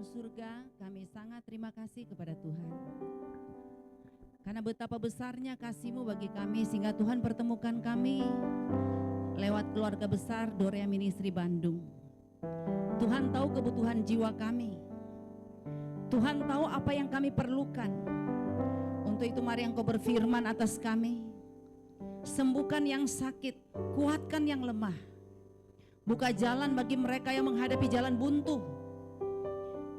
surga, kami sangat terima kasih kepada Tuhan. Karena betapa besarnya kasih-Mu bagi kami, sehingga Tuhan pertemukan kami lewat keluarga besar Dorea Ministry Bandung. Tuhan tahu kebutuhan jiwa kami. Tuhan tahu apa yang kami perlukan. Untuk itu mari Engkau berfirman atas kami. Sembuhkan yang sakit, kuatkan yang lemah. Buka jalan bagi mereka yang menghadapi jalan buntu.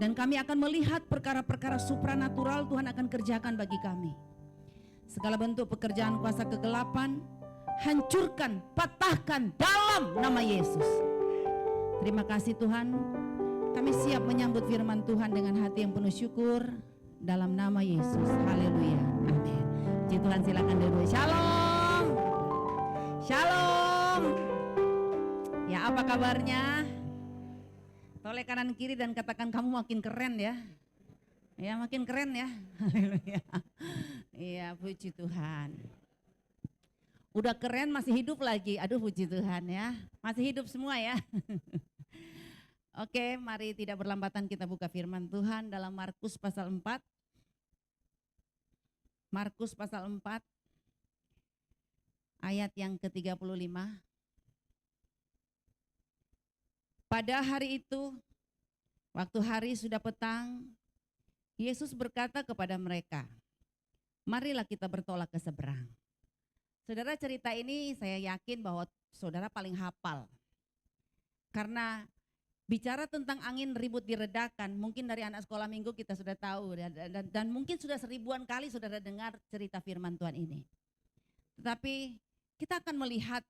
Dan kami akan melihat perkara-perkara supranatural Tuhan akan kerjakan bagi kami. Segala bentuk pekerjaan kuasa kegelapan, hancurkan, patahkan dalam nama Yesus. Terima kasih Tuhan. Kami siap menyambut firman Tuhan dengan hati yang penuh syukur dalam nama Yesus. Haleluya. Amin. Puji Tuhan, silakan duduk. Shalom. Shalom. Ya, apa kabarnya? Toleh kanan kiri dan katakan kamu makin keren ya. Ya, makin keren ya. Haleluya. Iya, puji Tuhan. Udah keren masih hidup lagi. Aduh, puji Tuhan ya. Masih hidup semua ya. Oke, mari tidak berlambatan kita buka firman Tuhan dalam Markus pasal 4. Markus pasal 4 ayat yang ke-35. Pada hari itu, waktu hari sudah petang, Yesus berkata kepada mereka, marilah kita bertolak ke seberang. Saudara, cerita ini saya yakin bahwa saudara paling hafal. Karena bicara tentang angin ribut diredakan, mungkin dari anak sekolah minggu kita sudah tahu. Dan mungkin sudah 1000-an kali saudara dengar cerita firman Tuhan ini. Tetapi kita akan melihat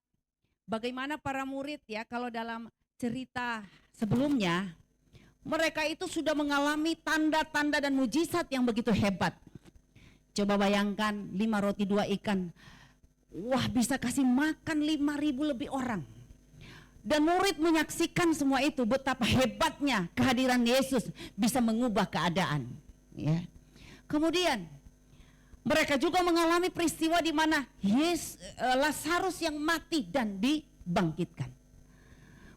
bagaimana para murid ya, kalau dalam cerita sebelumnya, mereka itu sudah mengalami tanda-tanda dan mujizat yang begitu hebat. Coba bayangkan 5 roti 2 ikan. Wah, bisa kasih makan 5.000 lebih orang. Dan murid menyaksikan semua itu, betapa hebatnya kehadiran Yesus bisa mengubah keadaan. Ya. Kemudian mereka juga mengalami peristiwa di mana Lazarus yang mati dan dibangkitkan.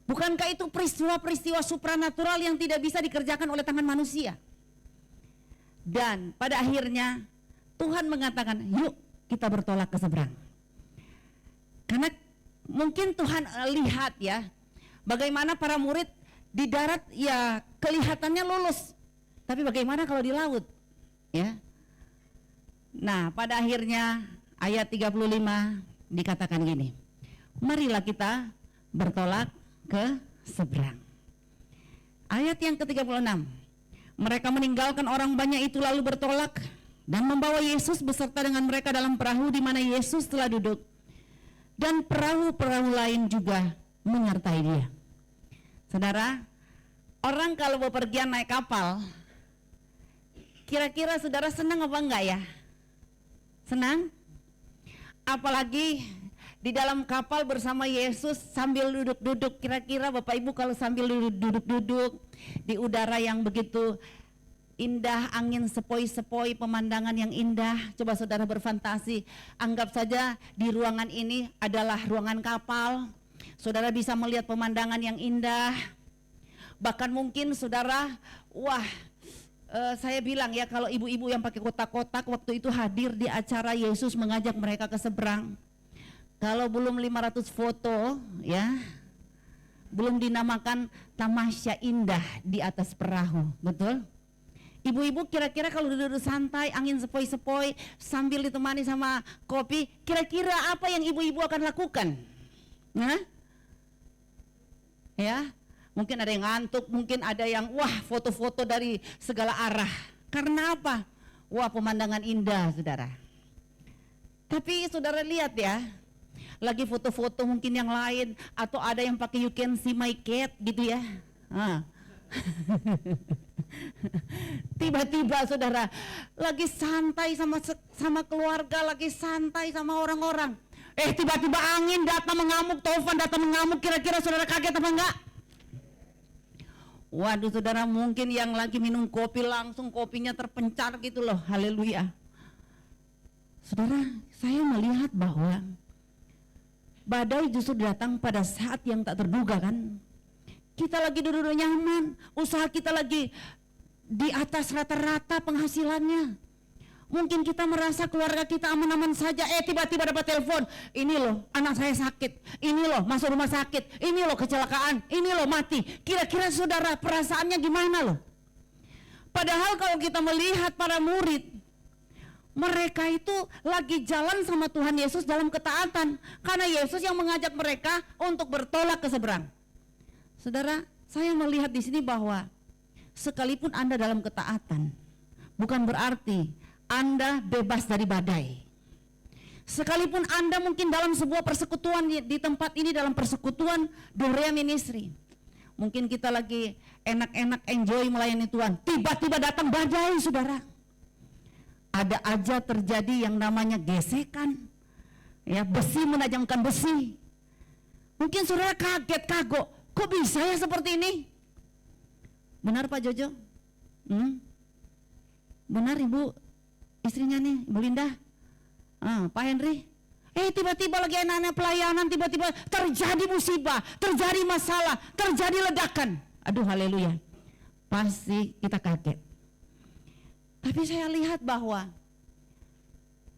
Bukankah itu peristiwa-peristiwa supranatural yang tidak bisa dikerjakan oleh tangan manusia? Dan pada akhirnya Tuhan mengatakan, yuk kita bertolak ke seberang. Karena mungkin Tuhan lihat ya, bagaimana para murid di darat ya kelihatannya lulus. Tapi bagaimana kalau di laut? Ya. Nah, pada akhirnya ayat 35 dikatakan gini, marilah kita bertolak ke seberang. Ayat yang ke-36, mereka meninggalkan orang banyak itu lalu bertolak dan membawa Yesus beserta dengan mereka dalam perahu di mana Yesus telah duduk, dan perahu-perahu lain juga menyertai dia. Saudara, orang kalau bepergian naik kapal, kira-kira saudara senang apa enggak ya? Senang? Apalagi di dalam kapal bersama Yesus sambil duduk-duduk. Kira-kira Bapak Ibu kalau sambil duduk-duduk di udara yang begitu indah, angin sepoi-sepoi, pemandangan yang indah. Coba saudara berfantasi, anggap saja di ruangan ini adalah ruangan kapal. Saudara bisa melihat pemandangan yang indah. Bahkan mungkin saudara, saya bilang ya, kalau ibu-ibu yang pakai kotak-kotak waktu itu hadir di acara Yesus mengajak mereka ke seberang. Kalau belum 500 foto ya, belum dinamakan tamasya indah di atas perahu, betul? Ibu-ibu kira-kira kalau duduk santai, angin sepoi-sepoi, sambil ditemani sama kopi, kira-kira apa yang ibu-ibu akan lakukan? Nah? Ya, mungkin ada yang ngantuk, mungkin ada yang foto-foto dari segala arah. Karena apa? Pemandangan indah, saudara. Tapi saudara lihat ya, lagi foto-foto mungkin yang lain, atau ada yang pakai you can see my cat gitu ya. Tiba-tiba saudara lagi santai sama keluarga, lagi santai sama orang-orang. Tiba-tiba angin datang mengamuk, taufan datang mengamuk, kira-kira saudara kaget apa enggak? Waduh saudara, mungkin yang lagi minum kopi langsung kopinya terpencar gitu loh, haleluya. Saudara, saya melihat bahwa badai justru datang pada saat yang tak terduga kan. Kita lagi duduk nyaman, usaha kita lagi di atas rata-rata penghasilannya. Mungkin kita merasa keluarga kita aman-aman saja, tiba-tiba dapat telepon, ini loh anak saya sakit, ini loh masuk rumah sakit, ini loh kecelakaan, ini loh mati. Kira-kira saudara perasaannya gimana loh? Padahal kalau kita melihat para murid, mereka itu lagi jalan sama Tuhan Yesus dalam ketaatan, karena Yesus yang mengajak mereka untuk bertolak ke seberang. Saudara, saya melihat di sini bahwa sekalipun Anda dalam ketaatan, bukan berarti Anda bebas dari badai. Sekalipun Anda mungkin dalam sebuah persekutuan di tempat ini, dalam persekutuan Dorea Ministry, mungkin kita lagi enak-enak enjoy melayani Tuhan, tiba-tiba datang badai saudara. Ada aja terjadi yang namanya gesekan, ya, besi menajamkan besi. Mungkin saudara kaget, kagok, kok bisa ya seperti ini? Benar Pak Jojo? Benar Ibu istrinya nih, Ibu Linda? Pak Henry? Tiba-tiba lagi anak-anak pelayanan, tiba-tiba terjadi musibah, terjadi masalah, terjadi ledakan. Aduh haleluya, pasti kita kaget. Tapi saya lihat bahwa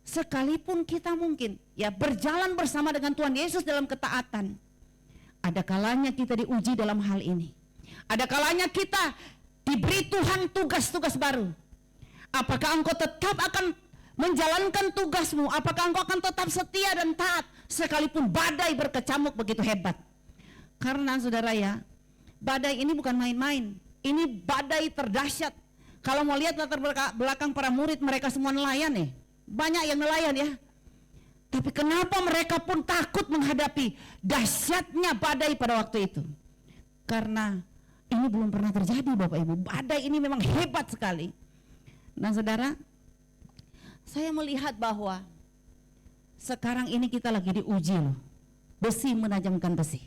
sekalipun kita mungkin ya berjalan bersama dengan Tuhan Yesus dalam ketaatan, ada kalanya kita diuji dalam hal ini. Ada kalanya kita diberi Tuhan tugas-tugas baru. Apakah engkau tetap akan menjalankan tugasmu? Apakah engkau akan tetap setia dan taat sekalipun badai berkecamuk begitu hebat? Karena saudara ya, badai ini bukan main-main. Ini badai terdahsyat. Kalau mau lihat latar belakang para murid, mereka semua nelayan nih. Banyak yang nelayan ya. Tapi kenapa mereka pun takut menghadapi dahsyatnya badai pada waktu itu? Karena ini belum pernah terjadi Bapak Ibu. Badai ini memang hebat sekali. Nah saudara, saya melihat bahwa sekarang ini kita lagi diuji loh. Besi menajamkan besi.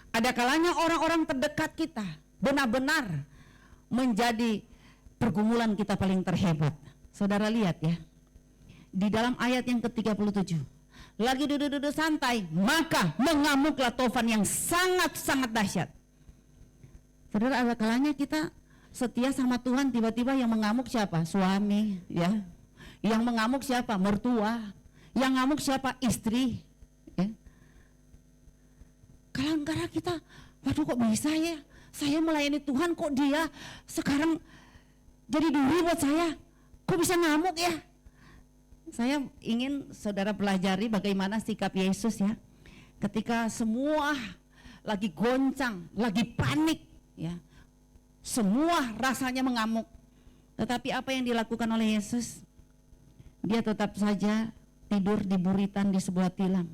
Ada kalanya orang-orang terdekat kita benar-benar menjadi pergumulan kita paling terhebat. Saudara lihat ya, di dalam ayat yang ke-37, lagi duduk-duduk santai, maka mengamuklah taufan yang sangat-sangat dahsyat. Saudara, ada kalanya kita setia sama Tuhan, tiba-tiba yang mengamuk siapa? Suami ya. Yang mengamuk siapa? Mertua. Yang ngamuk siapa? Istri ya. Kadang-kadang kita, waduh kok bisa ya, saya melayani Tuhan kok dia sekarang jadi duri buat saya, kok bisa ngamuk ya? Saya ingin saudara pelajari bagaimana sikap Yesus ya, ketika semua lagi goncang, lagi panik ya, semua rasanya mengamuk. Tetapi apa yang dilakukan oleh Yesus? Dia tetap saja tidur di buritan di sebuah tilam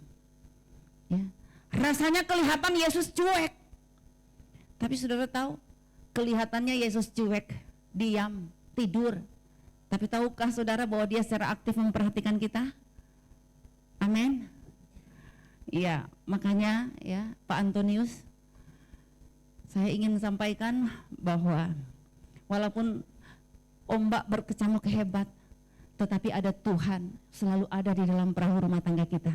ya. Rasanya kelihatan Yesus cuek, tapi saudara tahu kelihatannya Yesus cuek, diam, tidur. Tapi tahukah saudara bahwa dia secara aktif memperhatikan kita? Amin. Iya, makanya ya Pak Antonius, saya ingin sampaikan bahwa walaupun ombak berkecamuk hebat, tetapi ada Tuhan selalu ada di dalam perahu rumah tangga kita,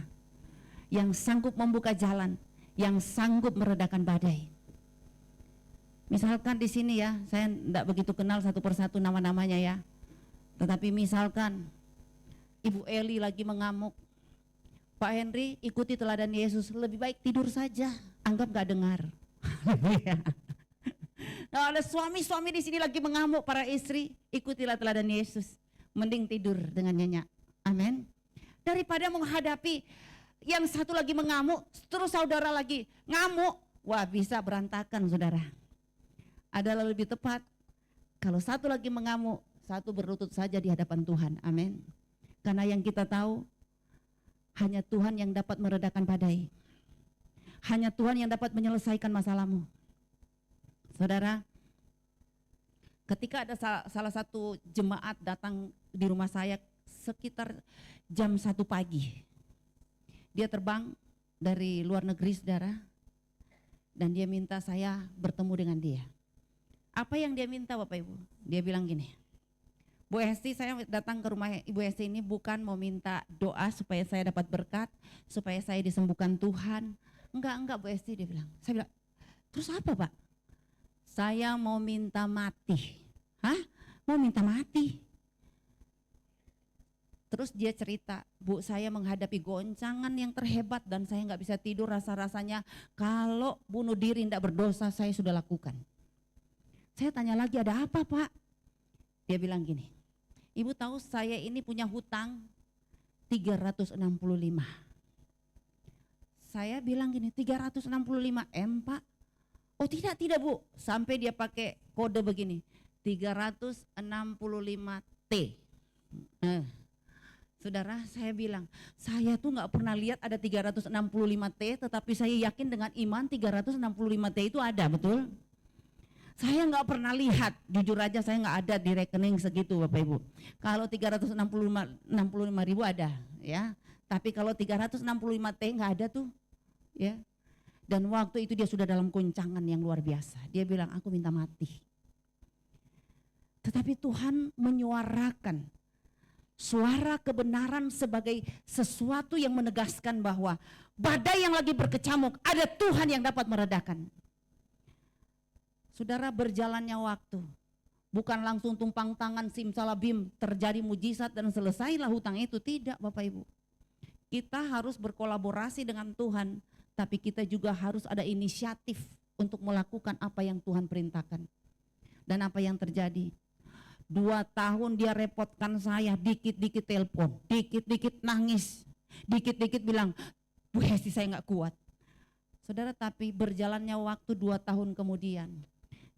yang sanggup membuka jalan, yang sanggup meredakan badai. Misalkan di sini ya, saya tidak begitu kenal satu persatu nama-namanya ya. Tetapi misalkan Ibu Eli lagi mengamuk, Pak Henry ikuti teladan Yesus, lebih baik tidur saja, anggap gak dengar. Nah, ada suami-suami di sini lagi mengamuk, para istri ikutilah teladan Yesus, mending tidur dengan nyenyak. Amin. Daripada menghadapi yang satu lagi mengamuk, terus saudara lagi ngamuk, wah bisa berantakan saudara. Adalah lebih tepat kalau satu lagi mengamuk, satu berlutut saja di hadapan Tuhan. Amin. Karena yang kita tahu, Hanya Tuhan yang dapat meredakan badai. Hanya Tuhan yang dapat menyelesaikan masalahmu. Saudara, ketika ada salah satu jemaat datang di rumah saya sekitar jam 1 pagi. Dia terbang dari luar negeri, saudara, dan dia minta saya bertemu dengan dia. Apa yang dia minta, Bapak Ibu? Dia bilang gini, Bu Hesti, saya datang ke rumah Ibu Hesti ini bukan mau minta doa supaya saya dapat berkat, supaya saya disembuhkan Tuhan. Enggak Bu Hesti, dia bilang. Saya bilang, terus apa Pak? Saya mau minta mati. Hah? Mau minta mati? Terus dia cerita, Bu, saya menghadapi goncangan yang terhebat dan saya nggak bisa tidur, rasa-rasanya kalau bunuh diri tidak berdosa saya sudah lakukan. Saya tanya lagi, ada apa Pak? Dia bilang gini, Ibu tahu saya ini punya hutang 365. Saya bilang gini, 365 M Pak? Oh tidak Bu, sampai dia pakai kode begini, 365 T. Saudara, saya bilang, saya tuh nggak pernah lihat ada 365 T, tetapi saya yakin dengan iman 365 T itu ada, betul? Saya nggak pernah lihat, jujur aja saya nggak ada di rekening segitu Bapak Ibu. Kalau 365 ribu ada, ya. Tapi kalau 365 T nggak ada tuh, ya. Dan waktu itu dia sudah dalam goncangan yang luar biasa. Dia bilang, aku minta mati. Tetapi Tuhan menyuarakan suara kebenaran sebagai sesuatu yang menegaskan bahwa badai yang lagi berkecamuk, ada Tuhan yang dapat meredakan. Saudara, berjalannya waktu, bukan langsung tumpang tangan simsalabim terjadi mujizat dan selesailah hutang itu, tidak Bapak Ibu. Kita harus berkolaborasi dengan Tuhan, tapi kita juga harus ada inisiatif untuk melakukan apa yang Tuhan perintahkan. Dan apa yang terjadi? 2 tahun dia repotkan saya, dikit-dikit telepon, dikit-dikit nangis, dikit-dikit bilang, Bu Hesti saya nggak kuat. Saudara, tapi berjalannya waktu 2 tahun kemudian,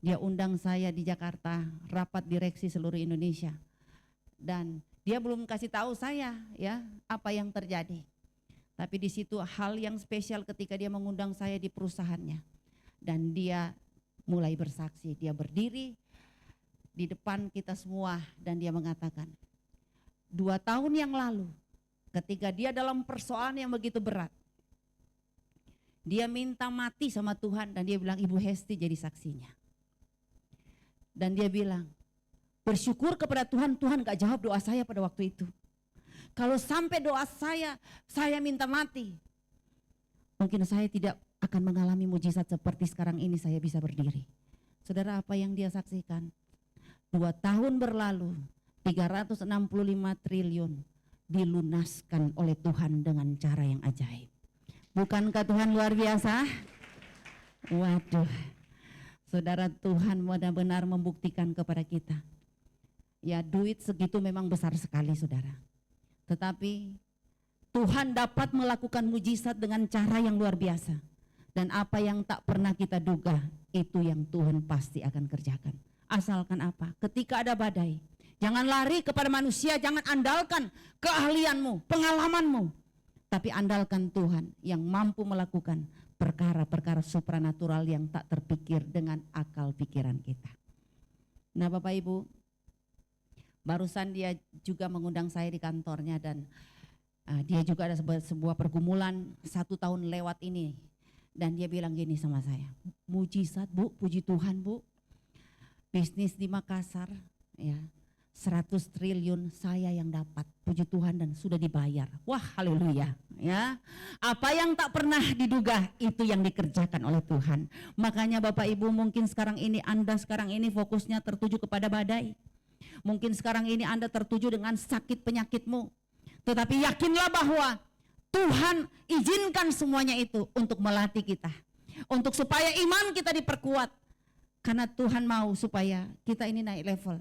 dia undang saya di Jakarta, rapat direksi seluruh Indonesia. Dan dia belum kasih tahu saya ya apa yang terjadi. Tapi di situ hal yang spesial ketika dia mengundang saya di perusahaannya. Dan dia mulai bersaksi, dia berdiri di depan kita semua dan dia mengatakan, 2 tahun yang lalu ketika dia dalam persoalan yang begitu berat, dia minta mati sama Tuhan dan dia bilang, Ibu Hesti jadi saksinya. Dan dia bilang, bersyukur kepada Tuhan, Tuhan gak jawab doa saya pada waktu itu. Kalau sampai doa saya minta mati, mungkin saya tidak akan mengalami mujizat seperti sekarang ini saya bisa berdiri. Saudara, apa yang dia saksikan? 2 tahun berlalu, 365 triliun dilunaskan oleh Tuhan dengan cara yang ajaib. Bukankah Tuhan luar biasa? Waduh. Saudara, Tuhan benar-benar membuktikan kepada kita. Ya, duit segitu memang besar sekali saudara. Tetapi Tuhan dapat melakukan mujizat dengan cara yang luar biasa. Dan apa yang tak pernah kita duga, itu yang Tuhan pasti akan kerjakan. Asalkan apa? Ketika ada badai, jangan lari kepada manusia, jangan andalkan keahlianmu, pengalamanmu. Tapi andalkan Tuhan yang mampu melakukan perkara-perkara supranatural yang tak terpikir dengan akal pikiran kita. Nah Bapak Ibu, barusan dia juga mengundang saya di kantornya dan dia juga ada sebuah pergumulan 1 tahun lewat ini. Dan dia bilang gini sama saya, mujizat Bu, puji Tuhan Bu, bisnis di Makassar ya 100 triliun saya yang dapat, puji Tuhan, dan sudah dibayar. Wah, haleluya ya. Apa yang tak pernah diduga itu yang dikerjakan oleh Tuhan. Makanya Bapak Ibu, mungkin sekarang ini Anda fokusnya tertuju kepada badai. Mungkin sekarang ini Anda tertuju dengan sakit penyakitmu. Tetapi yakinlah bahwa Tuhan izinkan semuanya itu untuk melatih kita. Untuk supaya iman kita diperkuat. Karena Tuhan mau supaya kita ini naik level.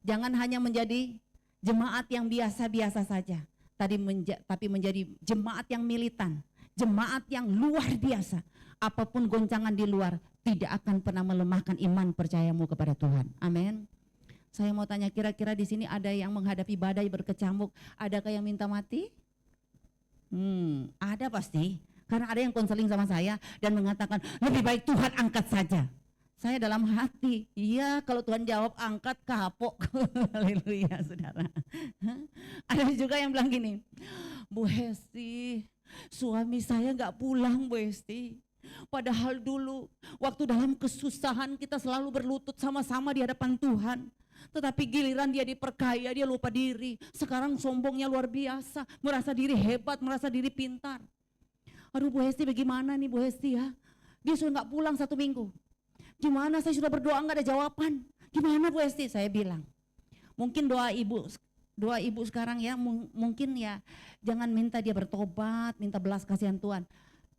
Jangan hanya menjadi jemaat yang biasa-biasa saja, tapi menjadi jemaat yang militan, jemaat yang luar biasa. Apapun goncangan di luar tidak akan pernah melemahkan iman percayamu kepada Tuhan. Amin. Saya mau tanya, kira-kira di sini ada yang menghadapi badai berkecamuk, adakah yang minta mati? Ada pasti. Karena ada yang konseling sama saya dan mengatakan lebih baik Tuhan angkat saja. Saya dalam hati, iya kalau Tuhan jawab angkat kapok. Haleluya saudara. Ada juga yang bilang gini, Bu Hesti, suami saya gak pulang Bu Hesti. Padahal dulu waktu dalam kesusahan kita selalu berlutut sama-sama di hadapan Tuhan. Tetapi giliran dia diperkaya, dia lupa diri. Sekarang sombongnya luar biasa, merasa diri hebat, merasa diri pintar. Aduh Bu Hesti bagaimana nih Bu Hesti ya, dia sudah gak pulang 1 minggu. Gimana, saya sudah berdoa gak ada jawaban. Gimana Bu Hesti? Saya bilang, mungkin doa ibu sekarang ya, mungkin ya jangan minta dia bertobat, minta belas kasihan Tuhan.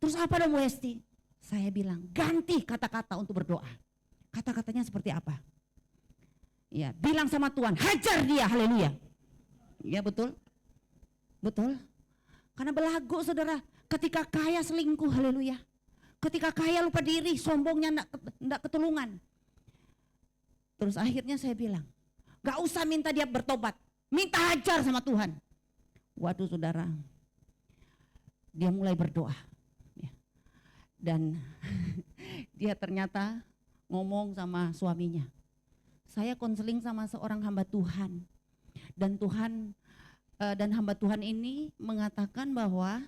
Terus apa dong Bu Hesti? Saya bilang, ganti kata-kata untuk berdoa. Kata-katanya seperti apa? Ya, bilang sama Tuhan, hajar dia, haleluya. Ya betul, betul. Karena belagu saudara, ketika kaya selingkuh, haleluya. Ketika kaya lupa diri, sombongnya enggak ketulungan. Terus akhirnya saya bilang, gak usah minta dia bertobat, minta hajar sama Tuhan. Waduh saudara, dia mulai berdoa. Dan dia ternyata ngomong sama suaminya, saya konseling sama seorang hamba Tuhan. Dan hamba Tuhan ini mengatakan bahwa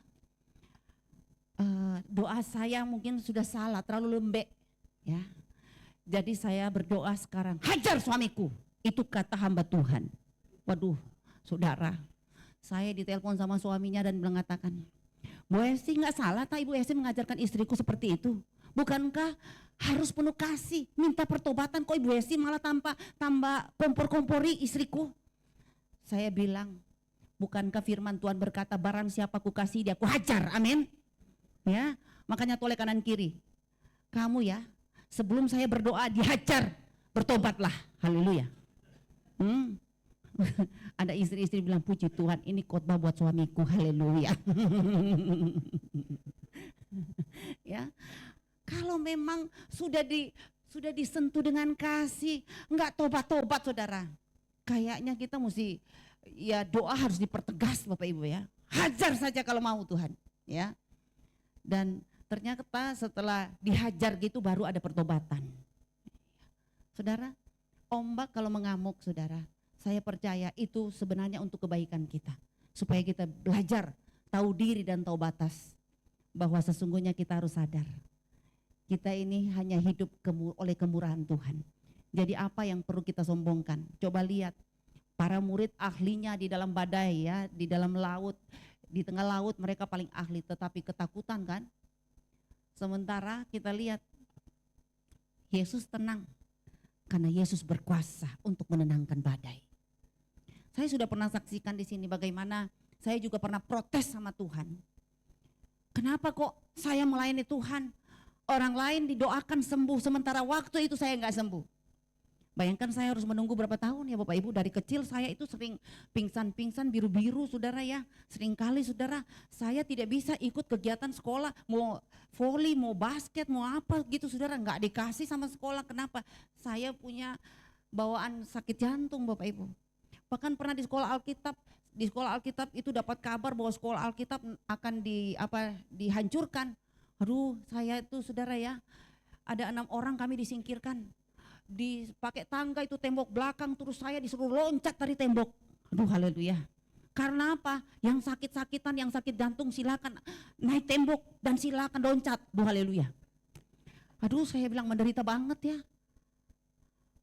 doa saya mungkin sudah salah, terlalu lembek ya. Jadi saya berdoa sekarang, hajar suamiku. Itu kata hamba Tuhan. Waduh saudara, saya ditelepon sama suaminya dan mengatakan, Bu Hesti gak salah tak Ibu Hesti mengajarkan istriku seperti itu. Bukankah harus penuh kasih, minta pertobatan, kok Ibu Hesti malah tambah kompor-kompori istriku. Saya bilang, bukankah firman Tuhan berkata barang siapa ku kasih dia ku hajar, amin. Ya, makanya toleh kanan kiri. Kamu ya, sebelum saya berdoa dihajar, bertobatlah, haleluya. Ada istri-istri bilang, puji Tuhan ini khotbah buat suamiku, haleluya. Ya, kalau memang sudah disentuh dengan kasih, enggak tobat-tobat saudara, kayaknya kita mesti ya doa harus dipertegas Bapak Ibu ya, hajar saja kalau mau Tuhan ya. Dan ternyata setelah dihajar gitu baru ada pertobatan. Saudara, ombak kalau mengamuk saudara, saya percaya itu sebenarnya untuk kebaikan kita. Supaya kita belajar tahu diri dan tahu batas. Bahwa sesungguhnya kita harus sadar. Kita ini hanya hidup oleh kemurahan Tuhan. Jadi apa yang perlu kita sombongkan? Coba lihat para murid ahlinya di dalam badai ya, di dalam laut. Di tengah laut mereka paling ahli, tetapi ketakutan kan. Sementara kita lihat Yesus tenang. Karena Yesus berkuasa untuk menenangkan badai. Saya sudah pernah saksikan di sini bagaimana saya juga pernah protes sama Tuhan. Kenapa kok saya melayani Tuhan? Orang lain didoakan sembuh, sementara waktu itu saya enggak sembuh. Bayangkan saya harus menunggu berapa tahun ya Bapak Ibu. Dari kecil saya itu sering pingsan-pingsan biru-biru saudara ya. Sering kali saudara saya tidak bisa ikut kegiatan sekolah. Mau voli, mau basket, mau apa gitu saudara. Enggak dikasih sama sekolah. Kenapa? Saya punya bawaan sakit jantung Bapak Ibu. Bahkan pernah di sekolah Alkitab itu dapat kabar bahwa sekolah Alkitab akan dihancurkan. Aduh saya itu saudara ya. Ada 6 orang kami disingkirkan. Dipakai tangga itu tembok belakang, terus saya disuruh loncat dari tembok. Aduh haleluya. Karena apa? Yang sakit-sakitan, yang sakit jantung silakan naik tembok dan silakan loncat. Aduh haleluya. Aduh saya bilang menderita banget ya.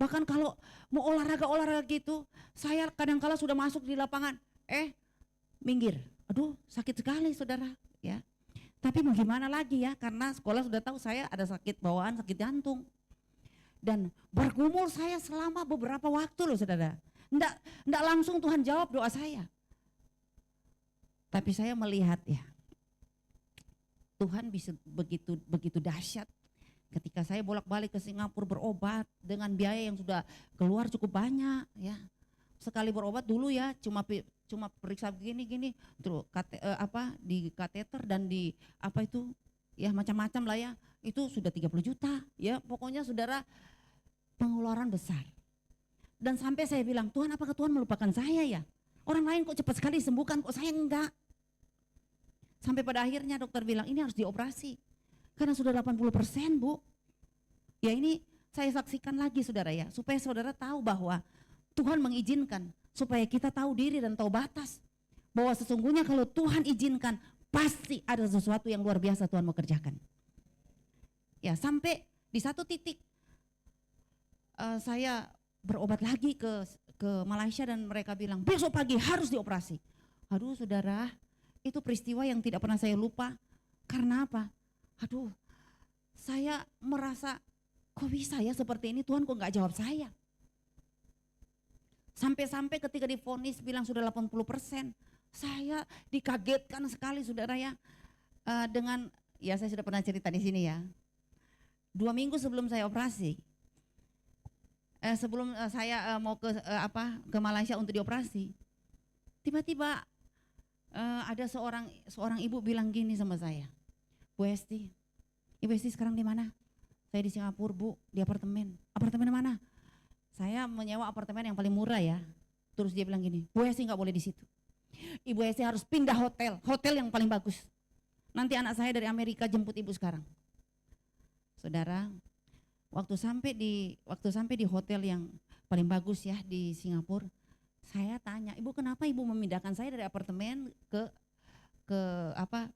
Bahkan kalau mau olahraga gitu, saya kadang-kala sudah masuk di lapangan, minggir. Aduh sakit sekali saudara ya. Tapi mau gimana lagi ya, karena sekolah sudah tahu saya ada sakit bawaan, sakit jantung. Dan bergumul saya selama beberapa waktu loh saudara. Enggak langsung Tuhan jawab doa saya. Tapi saya melihat ya, Tuhan bisa begitu dahsyat. Ketika saya bolak-balik ke Singapura berobat dengan biaya yang sudah keluar cukup banyak ya. Sekali berobat dulu ya cuma periksa gini terus di kateter dan di apa itu ya macam-macam lah ya. Itu sudah 30 juta ya, pokoknya saudara pengeluaran besar. Dan sampai saya bilang, Tuhan apakah Tuhan melupakan saya ya? Orang lain kok cepat sekali sembuhkan, kok saya enggak? Sampai pada akhirnya dokter bilang ini harus dioperasi. Karena sudah 80%, Bu. Ya ini saya saksikan lagi saudara ya, supaya saudara tahu bahwa Tuhan mengizinkan supaya kita tahu diri dan tahu batas. Bahwa sesungguhnya kalau Tuhan izinkan, pasti ada sesuatu yang luar biasa Tuhan mau kerjakan. Ya sampai di satu titik saya berobat lagi ke Malaysia dan mereka bilang besok pagi harus dioperasi. Aduh saudara, itu peristiwa yang tidak pernah saya lupa. Karena apa? Aduh, saya merasa kok bisa ya seperti ini, Tuhan kok gak jawab saya. Sampai-sampai ketika divonis bilang sudah 80%, saya dikagetkan sekali saudara ya. Dengan, ya saya sudah pernah cerita di sini ya. 2 minggu sebelum saya operasi, sebelum saya mau ke Malaysia untuk dioperasi, tiba-tiba ada seorang ibu bilang gini sama saya, Bu Esti, Ibu Esti sekarang di mana? Saya di Singapura Bu, di apartemen. Apartemen mana? Saya menyewa apartemen yang paling murah ya. Terus dia bilang gini, Bu Esti nggak boleh di situ. Ibu Esti harus pindah hotel yang paling bagus. Nanti anak saya dari Amerika jemput ibu sekarang. Saudara, waktu sampai di hotel yang paling bagus ya di Singapura, saya tanya, Ibu kenapa Ibu memindahkan saya dari apartemen ke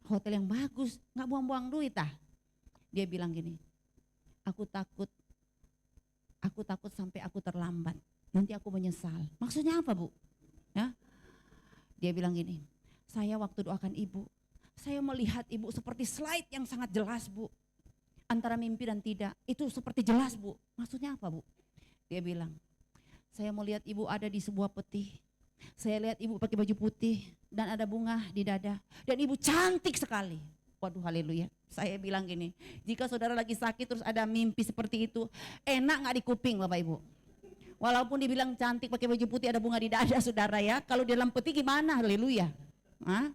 hotel yang bagus, nggak buang-buang duit ah? Dia bilang gini, aku takut sampai aku terlambat, nanti aku menyesal. Maksudnya apa Bu? Ya, dia bilang gini, saya waktu doakan Ibu, saya melihat Ibu seperti slide yang sangat jelas Bu. Antara mimpi dan tidak, itu seperti jelas Bu. Maksudnya apa Bu? Dia bilang, saya melihat Ibu ada di sebuah peti. Saya lihat Ibu pakai baju putih dan ada bunga di dada. Dan Ibu cantik sekali. Waduh haleluya. Saya bilang gini, jika saudara lagi sakit terus ada mimpi seperti itu, enak gak di kuping Bapak Ibu? Walaupun dibilang cantik pakai baju putih ada bunga di dada saudara ya, kalau di dalam peti gimana? Haleluya. Hah?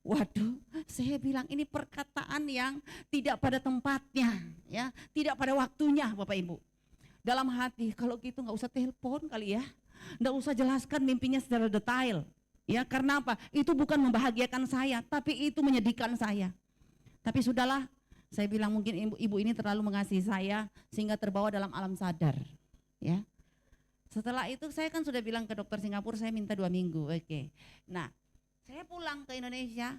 Waduh, saya bilang ini perkataan yang tidak pada tempatnya, ya, tidak pada waktunya, Bapak Ibu. Dalam hati, kalau gitu nggak usah telepon kali ya, nggak usah jelaskan mimpinya secara detail, ya. Karena apa? Itu bukan membahagiakan saya, tapi itu menyedihkan saya. Tapi sudahlah, saya bilang mungkin ibu ini terlalu mengasihi saya sehingga terbawa dalam alam sadar, ya. Setelah itu saya kan sudah bilang ke dokter Singapura saya minta 2 minggu, oke. Nah. Saya pulang ke Indonesia,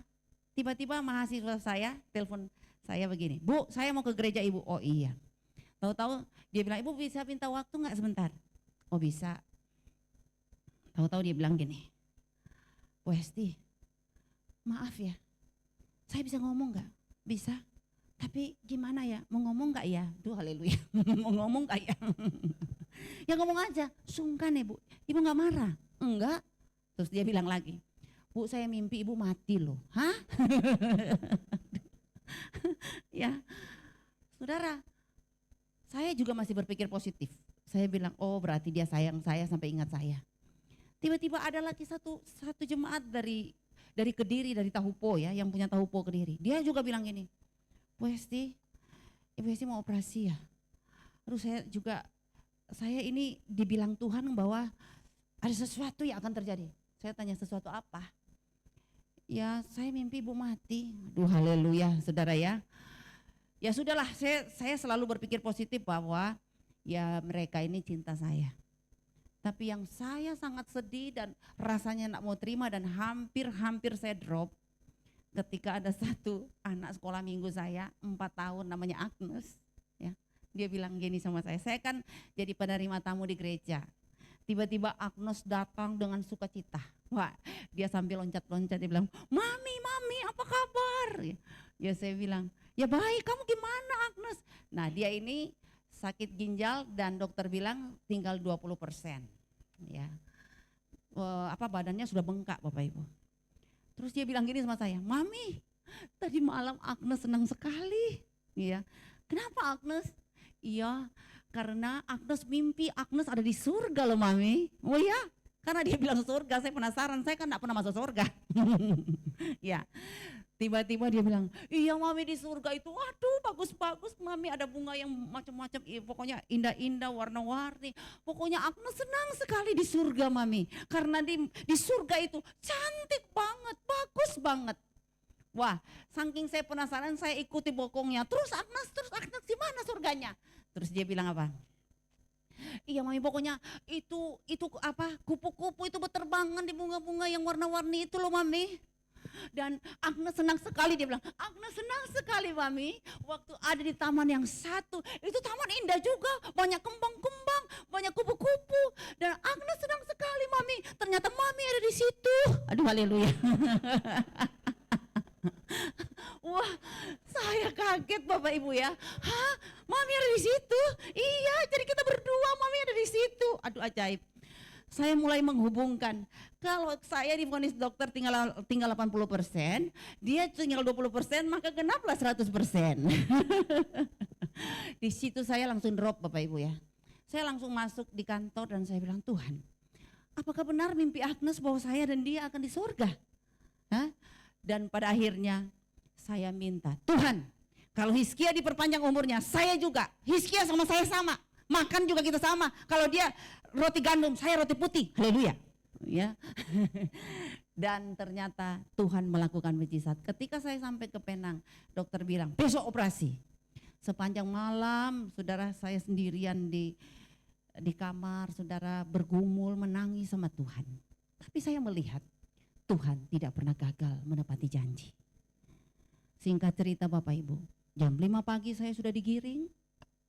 tiba-tiba mahasiswa saya telepon saya begini, Bu saya mau ke gereja Ibu. Oh iya. Tahu-tahu dia bilang, Ibu bisa minta waktu gak sebentar? Oh bisa. Tahu-tahu dia bilang gini, Westi maaf ya, saya bisa ngomong gak? Bisa. Tapi gimana ya, mau ngomong gak ya? Duh haleluya, mau ngomong gak ya? Ya ngomong aja, sungkan ya Bu, Ibu gak marah? Enggak. Terus dia bilang lagi, Bu saya mimpi Ibu mati loh. Hah? Ya, saudara, saya juga masih berpikir positif. Saya bilang, oh berarti dia sayang saya sampai ingat saya. Tiba-tiba ada lagi satu jemaat dari Kediri, dari Tahupo ya, yang punya Tahupo Kediri. Dia juga bilang gini, Bu Esti, Ibu Esti mau operasi ya? Terus saya ini dibilang Tuhan bahwa ada sesuatu yang akan terjadi. Saya tanya sesuatu apa? Ya saya mimpi Ibu mati. Duh haleluya saudara ya. Ya sudahlah, saya selalu berpikir positif bahwa ya mereka ini cinta saya. Tapi yang saya sangat sedih dan rasanya nak mau terima dan hampir saya drop ketika ada satu anak sekolah minggu saya 4 tahun namanya Agnes ya. Dia bilang gini sama saya kan jadi penerima tamu di gereja. Tiba-tiba Agnes datang dengan sukacita. Wah, dia sambil loncat-loncat dia bilang, "Mami, apa kabar?" Ya saya bilang, "Ya baik, kamu gimana Agnes?" Nah, dia ini sakit ginjal dan dokter bilang tinggal 20%. Ya. Badannya sudah bengkak Bapak Ibu. Terus dia bilang gini sama saya, "Mami, tadi malam Agnes senang sekali." Ya. "Kenapa Agnes?" "Iya, karena Agnes mimpi Agnes ada di surga loh Mami." "Oh ya?" Karena dia bilang surga, saya penasaran, saya kan gak pernah masuk surga. Ya, tiba-tiba dia bilang, "Iya Mami di surga itu, waduh bagus-bagus Mami, ada bunga yang macam-macam, pokoknya indah-indah, warna-warni. Pokoknya Agnes senang sekali di surga Mami, karena di surga itu cantik banget, bagus banget." Wah, saking saya penasaran, saya ikuti bokongnya. Terus Agnes di mana surganya? Terus dia bilang apa? Iya mami, pokoknya itu apa, kupu-kupu itu berterbangan di bunga-bunga yang warna-warni itu loh mami. Dan Agnes senang sekali, dia bilang, Agnes senang sekali mami, waktu ada di taman yang satu, itu taman indah juga, banyak kembang-kembang, banyak kupu-kupu, dan Agnes senang sekali mami, ternyata mami ada di situ. Aduh haleluya. Wah, saya kaget Bapak Ibu ya. Hah, mami ada di situ? Iya, jadi kita berdua, mami ada di situ. Aduh ajaib. Saya mulai menghubungkan, kalau saya divonis dokter tinggal 80%, dia tinggal 20%, maka genaplah 100%. Di situ saya langsung drop Bapak Ibu ya. Saya langsung masuk di kantor dan saya bilang, Tuhan, apakah benar mimpi Agnes bahwa saya dan dia akan di surga? Hah? Dan pada akhirnya saya minta, Tuhan, kalau Hizkia diperpanjang umurnya, saya juga. Hizkia sama saya sama, makan juga kita sama. Kalau dia roti gandum, saya roti putih. Haleluya. Ya. Dan ternyata Tuhan melakukan mujizat. Ketika saya sampai ke Penang, dokter bilang, besok operasi. Sepanjang malam, saudara, saya sendirian di kamar, saudara, bergumul menangis sama Tuhan. Tapi saya melihat Tuhan tidak pernah gagal menepati janji. Singkat cerita Bapak Ibu, jam 5 pagi saya sudah digiring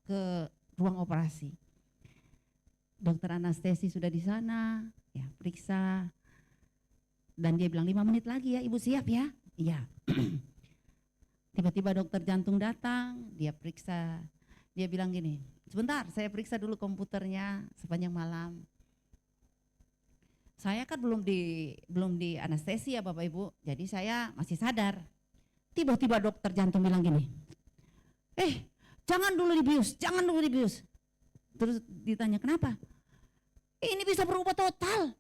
ke ruang operasi. Dokter anestesi sudah di sana, ya periksa. Dan dia bilang 5 menit lagi ya Ibu siap ya? Iya. Tiba-tiba dokter jantung datang, dia periksa. Dia bilang gini, sebentar saya periksa dulu komputernya sepanjang malam. Saya kan belum di anestesi ya Bapak Ibu, jadi saya masih sadar. Tiba-tiba dokter jantung bilang gini, jangan dulu dibius. Terus ditanya kenapa? Ini bisa berubah total,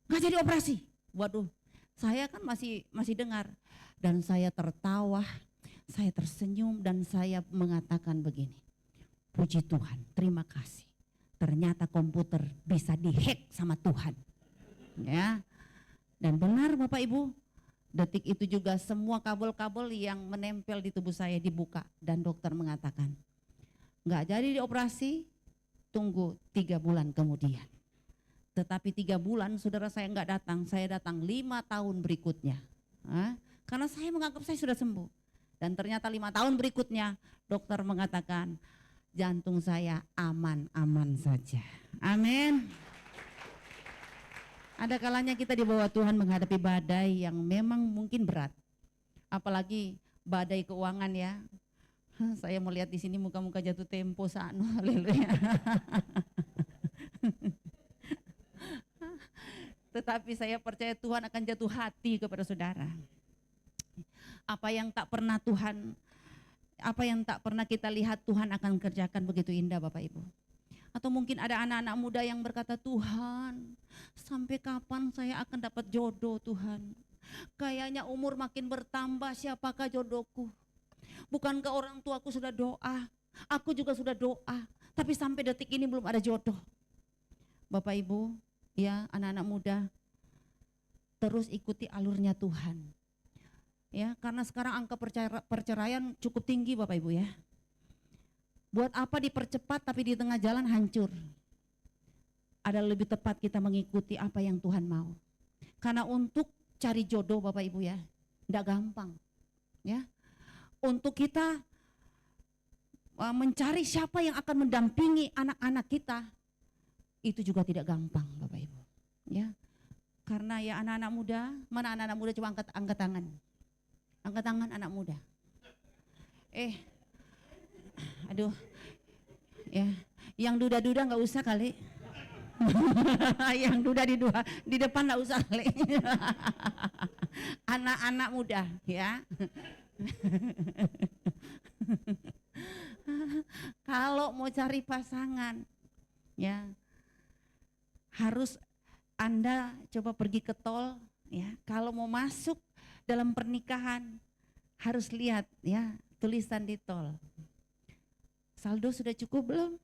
nggak jadi operasi. Waduh, saya kan masih dengar dan saya tertawa, saya tersenyum dan saya mengatakan begini, puji Tuhan, terima kasih. Ternyata komputer bisa dihack sama Tuhan. Ya, dan benar Bapak Ibu, detik itu juga semua kabel-kabel yang menempel di tubuh saya dibuka dan dokter mengatakan nggak jadi dioperasi, tunggu 3 bulan kemudian. Tetapi 3 bulan saudara saya nggak datang, saya datang 5 tahun berikutnya. Karena saya menganggap saya sudah sembuh. Dan ternyata 5 tahun berikutnya dokter mengatakan jantung saya aman-aman saja. Amin. Ada kalanya kita di bawah Tuhan menghadapi badai yang memang mungkin berat. Apalagi badai keuangan ya. Saya melihat di sini muka-muka jatuh tempo sanu, haleluya. Tetapi saya percaya Tuhan akan jatuh hati kepada saudara. Apa yang tak pernah kita lihat Tuhan akan kerjakan begitu indah Bapak Ibu. Atau mungkin ada anak-anak muda yang berkata, Tuhan, sampai kapan saya akan dapat jodoh Tuhan? Kayaknya umur makin bertambah, siapakah jodohku? Bukankah orang tuaku sudah doa? Aku juga sudah doa, tapi sampai detik ini belum ada jodoh. Bapak Ibu, ya anak-anak muda, terus ikuti alurnya Tuhan. Ya, karena sekarang angka perceraian cukup tinggi Bapak Ibu ya. Buat apa dipercepat tapi di tengah jalan hancur? Ada lebih tepat kita mengikuti apa yang Tuhan mau. Karena untuk cari jodoh Bapak Ibu ya, enggak gampang. Ya. Untuk kita mencari siapa yang akan mendampingi anak-anak kita, itu juga tidak gampang Bapak Ibu. Ya. Karena ya anak-anak muda, mana anak-anak muda coba angkat tangan. Angkat tangan anak muda. Aduh, ya, yang duda-duda nggak usah kali, yang duda di depan nggak usah kali, anak-anak muda, ya. Kalau mau cari pasangan, ya, harus Anda coba pergi ke tol, ya. Kalau mau masuk dalam pernikahan, harus lihat, ya, tulisan di tol. Saldo sudah cukup belum?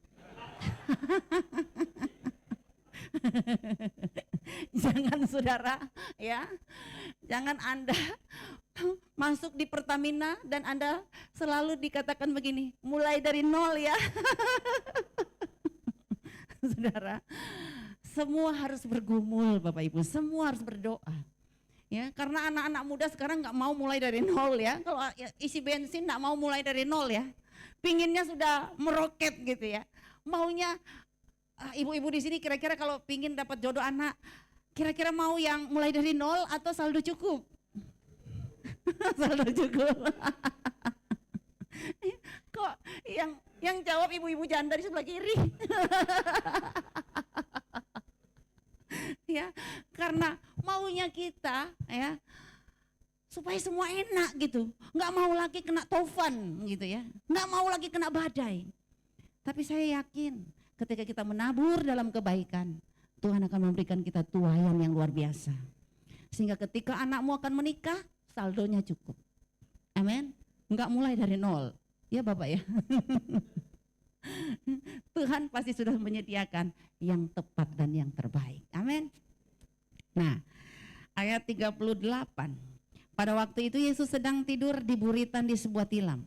Jangan saudara, ya, jangan Anda masuk di Pertamina dan Anda selalu dikatakan begini, mulai dari nol ya. Saudara, semua harus bergumul Bapak Ibu, semua harus berdoa. Ya, karena anak-anak muda sekarang nggak mau mulai dari nol ya. Kalau isi bensin nggak mau mulai dari nol ya. Pinginnya sudah meroket gitu ya. Maunya ibu-ibu di sini kira-kira kalau pingin dapat jodoh anak, kira-kira mau yang mulai dari nol atau saldo cukup? Saldo cukup. Kok yang jawab ibu-ibu janda di sebelah kiri? Ya, karena maunya kita ya supaya semua enak gitu, nggak mau lagi kena taufan gitu ya, nggak mau lagi kena badai. Tapi saya yakin ketika kita menabur dalam kebaikan, Tuhan akan memberikan kita tuaian yang luar biasa. Sehingga ketika anakmu akan menikah, saldonya cukup. Amin. Nggak mulai dari nol, ya Bapak ya. Tuhan pasti sudah menyediakan yang tepat dan yang terbaik. Amin. Nah, ayat 38. Pada waktu itu Yesus sedang tidur di buritan di sebuah tilam.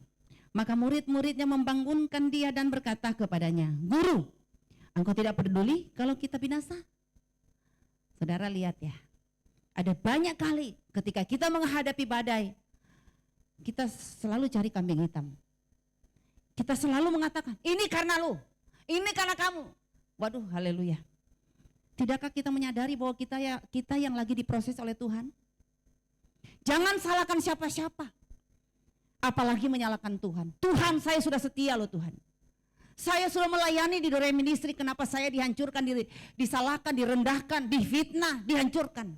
Maka murid-muridnya membangunkan dia dan berkata kepadanya, "Guru, engkau tidak peduli kalau kita binasa?" Saudara lihat ya, ada banyak kali ketika kita menghadapi badai, kita selalu cari kambing hitam. Kita selalu mengatakan, ini karena lu, ini karena kamu. Waduh, haleluya. Tidakkah kita menyadari bahwa kita yang lagi diproses oleh Tuhan? Jangan salahkan siapa-siapa, apalagi menyalahkan Tuhan. Tuhan, saya sudah setia loh Tuhan. Saya sudah melayani di Dore Ministry, kenapa saya dihancurkan, disalahkan, direndahkan, difitnah, dihancurkan.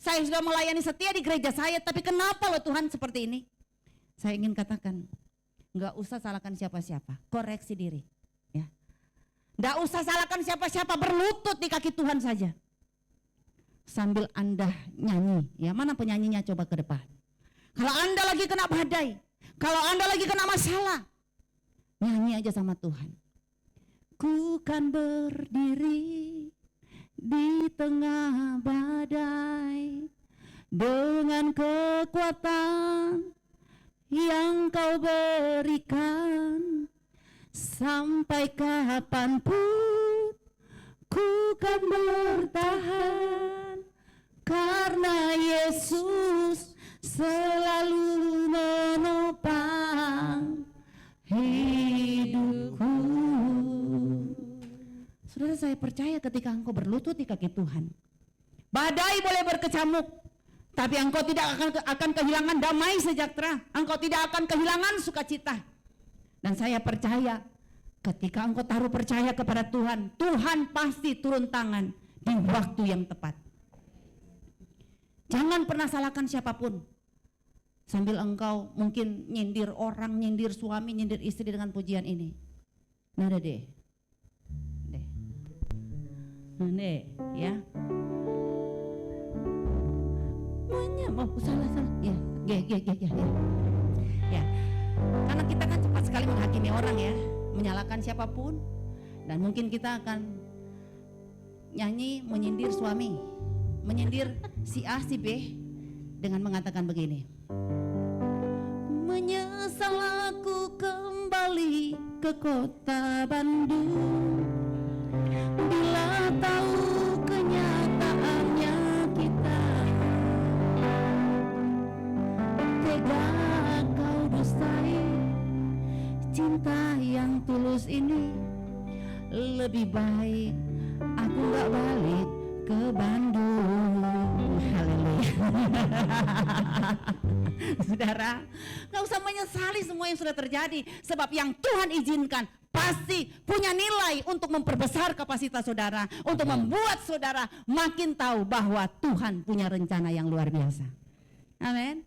Saya sudah melayani setia di gereja saya, tapi kenapa loh Tuhan seperti ini? Saya ingin katakan, nggak usah salahkan siapa-siapa, koreksi diri. Ya, nggak usah salahkan siapa-siapa, berlutut di kaki Tuhan saja. Sambil Anda nyanyi, ya mana penyanyinya coba ke depan. Kalau Anda lagi kena badai, kalau Anda lagi kena masalah, nyanyi aja sama Tuhan. Ku kan berdiri di tengah badai dengan kekuatan yang kau berikan, sampai kapanpun ku kan bertahan, karena Yesus selalu menopang hidupku. Saudara, saya percaya ketika engkau berlutut di kaki Tuhan, badai boleh berkecamuk, tapi engkau tidak akan kehilangan damai sejahtera, engkau tidak akan kehilangan sukacita. Dan saya percaya ketika engkau taruh percaya kepada Tuhan, Tuhan pasti turun tangan di waktu yang tepat. Jangan pernah salahkan siapapun. Sambil engkau mungkin nyindir orang, nyindir suami, nyindir istri dengan pujian ini. Nada deh. Deh, ya. Salah. Ya, ya. Karena kita kan cepat sekali menghakimi orang ya, menyalahkan siapapun, dan mungkin kita akan nyanyi menyindir suami, menyindir si A si B dengan mengatakan begini. Menyesal aku kembali ke kota Bandung, bila tahu kenyataannya kita tega kau dustai cinta yang tulus ini. Lebih baik aku gak balik ke Bandung. Haleluya. Saudara, gak usah menyesali semua yang sudah terjadi, sebab yang Tuhan izinkan pasti punya nilai untuk memperbesar kapasitas saudara, untuk membuat saudara makin tahu bahwa Tuhan punya rencana yang luar biasa. Amin.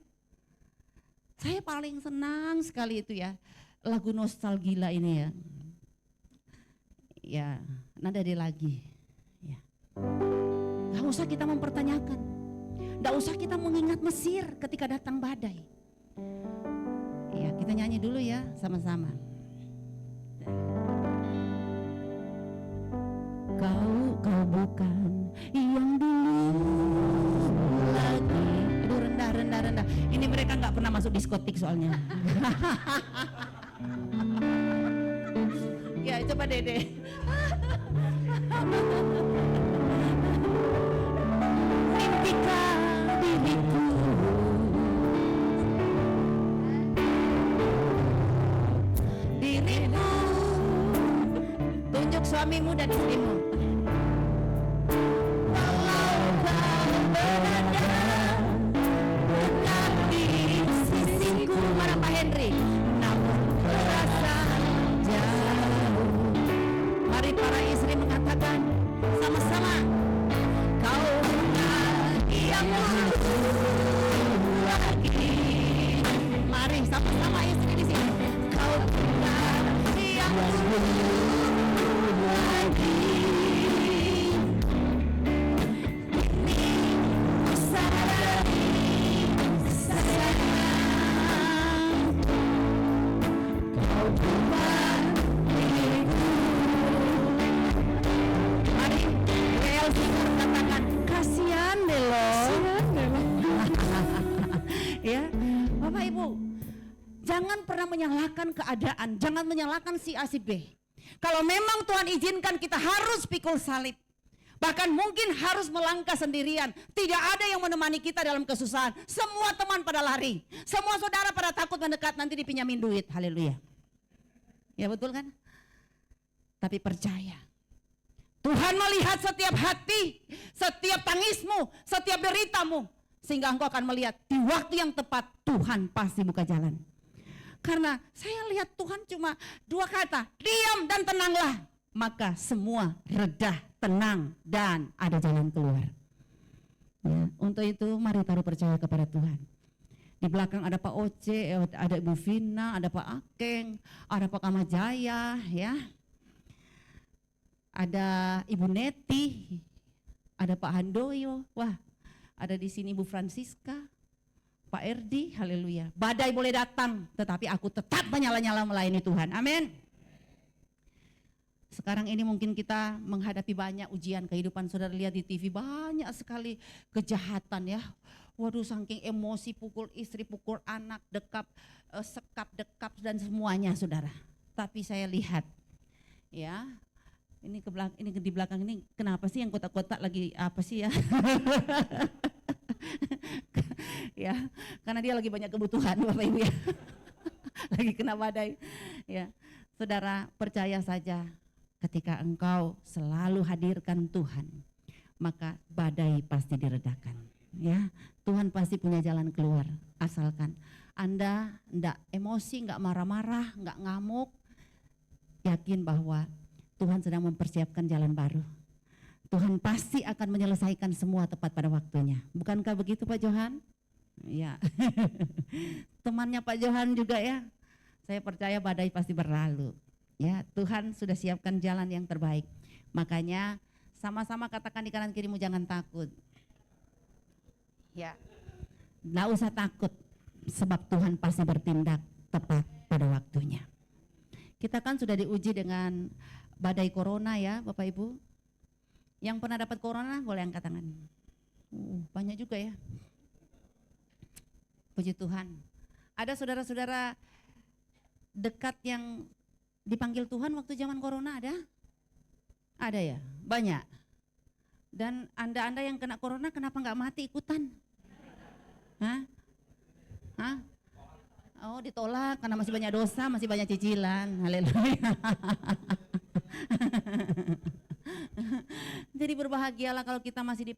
Saya paling senang sekali itu ya, lagu nostalgia ini ya. Ya, nada dia lagi. Ya. Gak usah kita mempertanyakan, gak usah kita mengingat Mesir ketika datang badai. Ya, kita nyanyi dulu ya sama-sama. Kau bukan yang dulu lagi. Aduh, rendah. Ini mereka nggak pernah masuk diskotik soalnya. Ya coba Dede. Mimpikan diriku, dirimu, tunjuk suamimu dan istrimu. Walau kau berada dekat di sisiku, mana Pak Henry, namun terasa jauh. Mari para istri mengatakan sama-sama, kau bukan yang lagi. Mari sama-sama istri di sini, kau bukan yang lagi. Ini ku sadari sayang, kau bukan diriku. Mari Elsi katakan, kasihan deh lo. Ya, Bapak Ibu, jangan pernah menyalahkan keadaan, jangan menyalahkan si A si B. Kalau memang Tuhan izinkan kita harus pikul salib, bahkan mungkin harus melangkah sendirian, tidak ada yang menemani kita dalam kesusahan. Semua teman pada lari, semua saudara pada takut mendekat, nanti dipinjamin duit. Haleluya. Ya betul kan? Tapi percaya, Tuhan melihat setiap hati, setiap tangismu, setiap deritamu, sehingga engkau akan melihat di waktu yang tepat Tuhan pasti buka jalan. Karena saya lihat Tuhan cuma 2 kata, diam dan tenanglah, maka semua reda, tenang, dan ada jalan keluar. Ya, untuk itu mari taruh percaya kepada Tuhan. Di belakang ada Pak Oce, ada Ibu Vina, ada Pak Akeng, ada Pak Kamajaya, ya. Ada Ibu Neti, ada Pak Handoyo, wah, ada di sini Ibu Francisca, Pak Erdi, haleluya. Badai boleh datang, tetapi aku tetap menyala-nyala melayani Tuhan, amin. Sekarang ini mungkin kita menghadapi banyak ujian kehidupan. Saudara lihat di TV banyak sekali kejahatan ya. Waduh, saking emosi, pukul istri, pukul anak, dekap, sekap, dekap dan semuanya saudara. Tapi saya lihat ya, ini di belakang ini kenapa sih yang kotak-kotak lagi apa sih ya? Ya, karena dia lagi banyak kebutuhan Bapak Ibu ya. Lagi kena badai. Ya, saudara percaya saja, ketika engkau selalu hadirkan Tuhan, maka badai pasti diredakan. Ya, Tuhan pasti punya jalan keluar, asalkan Anda enggak emosi, enggak marah-marah, enggak ngamuk, yakin bahwa Tuhan sedang mempersiapkan jalan baru. Tuhan pasti akan menyelesaikan semua tepat pada waktunya. Bukankah begitu Pak Johan? Ya. Temannya Pak Johan juga ya. Saya percaya badai pasti berlalu. Ya, Tuhan sudah siapkan jalan yang terbaik. Makanya sama-sama katakan di kanan kirimu, jangan takut. Ya. Nggak usah takut, sebab Tuhan pasti bertindak tepat pada waktunya. Kita kan sudah diuji dengan badai corona ya Bapak Ibu. Yang pernah dapat corona boleh angkat tangan. Banyak juga ya. Puji Tuhan. Ada saudara-saudara dekat yang dipanggil Tuhan waktu zaman corona ada? Ada ya? Banyak. Dan Anda yang kena corona kenapa nggak mati ikutan? Hah? Hah? Oh, ditolak karena masih banyak dosa, masih banyak cicilan. Haleluya. Jadi berbahagialah kalau kita masih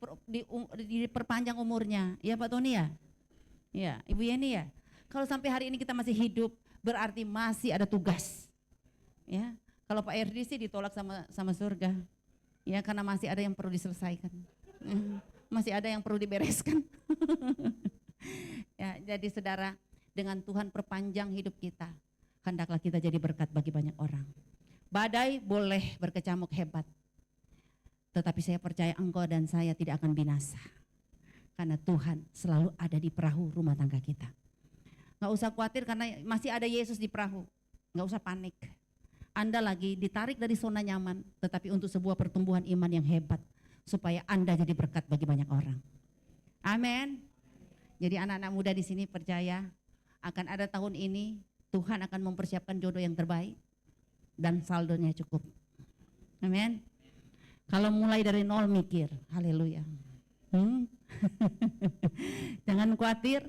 diperpanjang umurnya. Ya Pak Tony ya? Ya, Ibu Yeni ya? Kalau sampai hari ini kita masih hidup, berarti masih ada tugas. Ya, kalau Pak Erdi sih ditolak sama surga. Ya, karena masih ada yang perlu diselesaikan. Masih ada yang perlu dibereskan. Ya, jadi saudara, dengan Tuhan perpanjang hidup kita, hendaklah kita jadi berkat bagi banyak orang. Badai boleh berkecamuk hebat, tetapi saya percaya engkau dan saya tidak akan binasa. Karena Tuhan selalu ada di perahu rumah tangga kita. Gak usah khawatir karena masih ada Yesus di perahu. Gak usah panik. Anda lagi ditarik dari zona nyaman, tetapi untuk sebuah pertumbuhan iman yang hebat. Supaya Anda jadi berkat bagi banyak orang. Amin. Jadi anak-anak muda di sini percaya akan ada tahun ini Tuhan akan mempersiapkan jodoh yang terbaik dan saldonya cukup. Amin. Kalau mulai dari nol mikir, haleluya. Jangan khawatir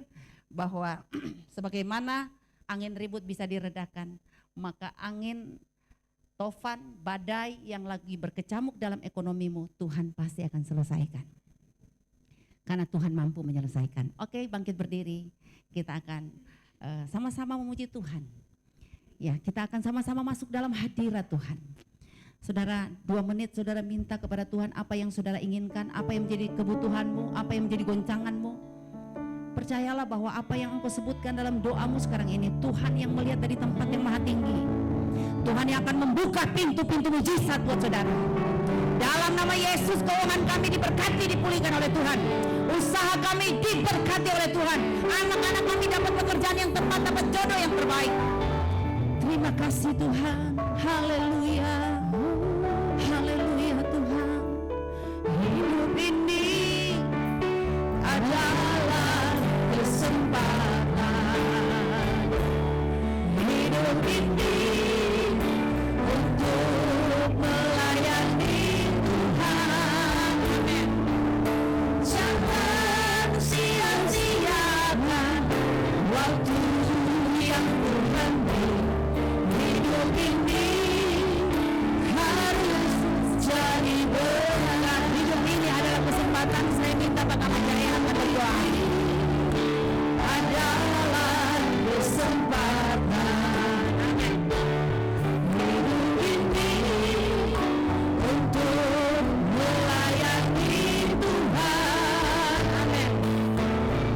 bahwa sebagaimana angin ribut bisa diredakan, maka angin tofan, badai yang lagi berkecamuk dalam ekonomimu, Tuhan pasti akan selesaikan. Karena Tuhan mampu menyelesaikan. Oke, bangkit berdiri. Kita akan sama-sama memuji Tuhan. Ya, kita akan sama-sama masuk dalam hadirat Tuhan. Saudara, 2 menit saudara minta kepada Tuhan apa yang saudara inginkan, apa yang menjadi kebutuhanmu, apa yang menjadi goncanganmu. Percayalah bahwa apa yang engkau sebutkan dalam doamu sekarang ini, Tuhan yang melihat dari tempat yang maha tinggi. Tuhan yang akan membuka pintu-pintu mujizat buat saudara. Dalam nama Yesus, keuangan kami diberkati, dipulihkan oleh Tuhan. Usaha kami diberkati oleh Tuhan. Anak-anak kami dapat pekerjaan yang tepat, dapat jodoh yang terbaik. Terima kasih Tuhan. Haleluya. Haleluya Tuhan. Hidup ini adalah kesempatan. Hidup ini untuk melayani Tuhan. Jangan sia-siakan waktu yang berhenti. Hidup ini harus jadi berkat. Hidup ini adalah kesempatan. Saya minta Pak Kamajaya akan berdoa. Adalah kesempatan. Hidup ini untuk melayani Tuhan. Amin.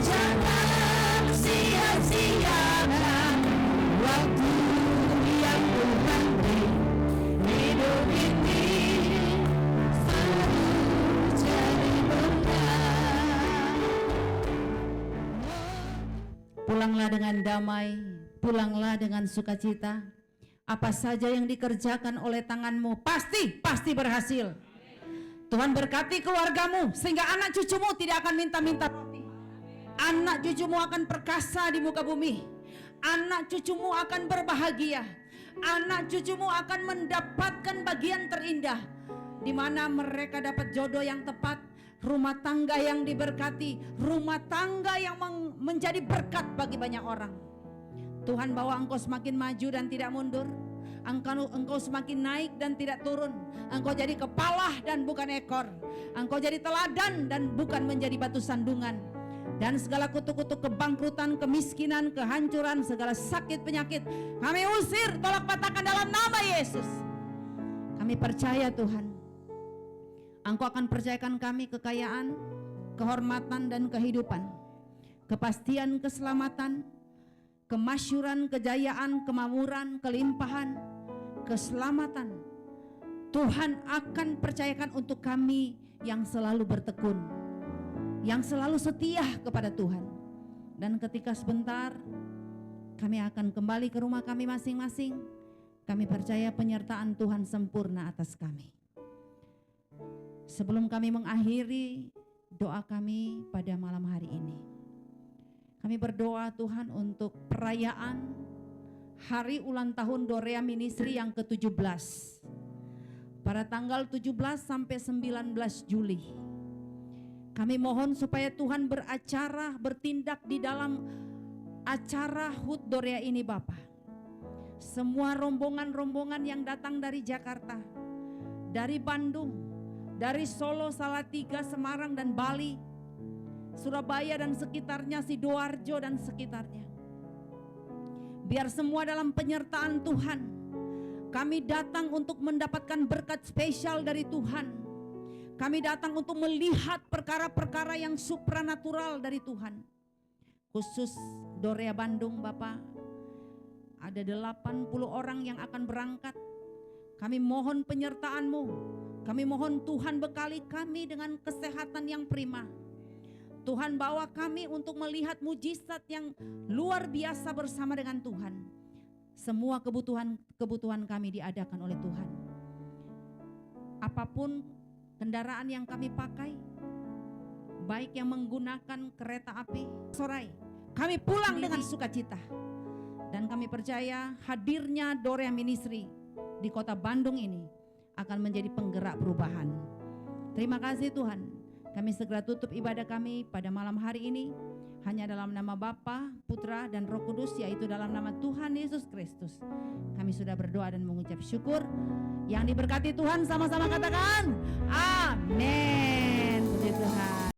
Jangan sia-siakan waktu yang berhenti. Hidup ini harus jadi berkat. Pulanglah dengan damai, pulanglah dengan sukacita. Apa saja yang dikerjakan oleh tanganmu pasti berhasil. Tuhan berkati keluargamu sehingga anak cucumu tidak akan minta-minta roti. Anak cucumu akan perkasa di muka bumi. Anak cucumu akan berbahagia. Anak cucumu akan mendapatkan bagian terindah, di mana mereka dapat jodoh yang tepat, rumah tangga yang diberkati, rumah tangga yang menjadi berkat bagi banyak orang. Tuhan bawa engkau semakin maju dan tidak mundur. Engkau semakin naik dan tidak turun. Engkau jadi kepala dan bukan ekor. Engkau jadi teladan dan bukan menjadi batu sandungan. Dan segala kutuk-kutuk kebangkrutan, kemiskinan, kehancuran, segala sakit penyakit kami usir, tolak patahkan dalam nama Yesus. Kami percaya Tuhan, Engkau akan percayakan kami kekayaan, kehormatan dan kehidupan, kepastian, keselamatan, kemasyuran, kejayaan, kemakmuran, kelimpahan, keselamatan. Tuhan akan percayakan untuk kami yang selalu bertekun, yang selalu setia kepada Tuhan. Dan ketika sebentar kami akan kembali ke rumah kami masing-masing, kami percaya penyertaan Tuhan sempurna atas kami. Sebelum kami mengakhiri doa kami pada malam hari ini, kami berdoa Tuhan untuk perayaan hari ulang tahun Dorea Ministry yang ke-17 pada tanggal 17 sampai 19 Juli. Kami mohon supaya Tuhan bertindak di dalam acara HUT Dorea ini Bapa. Semua rombongan-rombongan yang datang dari Jakarta, dari Bandung, dari Solo, Salatiga, Semarang dan Bali, Surabaya dan sekitarnya, Sidoarjo dan sekitarnya. Biar semua dalam penyertaan Tuhan. Kami datang untuk mendapatkan berkat spesial dari Tuhan. Kami datang untuk melihat perkara-perkara yang supranatural dari Tuhan. Khusus Dorea Bandung Bapak, ada 80 orang yang akan berangkat. Kami mohon penyertaan-Mu. Kami mohon Tuhan bekali kami dengan kesehatan yang prima. Tuhan bawa kami untuk melihat mujizat yang luar biasa bersama dengan Tuhan. Semua kebutuhan kami diadakan oleh Tuhan. Apapun kendaraan yang kami pakai, baik yang menggunakan kereta api, Sorai, kami pulang dengan sukacita. Dan kami percaya hadirnya Dorea Ministry di kota Bandung ini akan menjadi penggerak perubahan. Terima kasih Tuhan. Kami segera tutup ibadah kami pada malam hari ini hanya dalam nama Bapa, Putra, dan Roh Kudus, yaitu dalam nama Tuhan Yesus Kristus. Kami sudah berdoa dan mengucap syukur. Yang diberkati Tuhan sama-sama katakan amin. Puji Tuhan.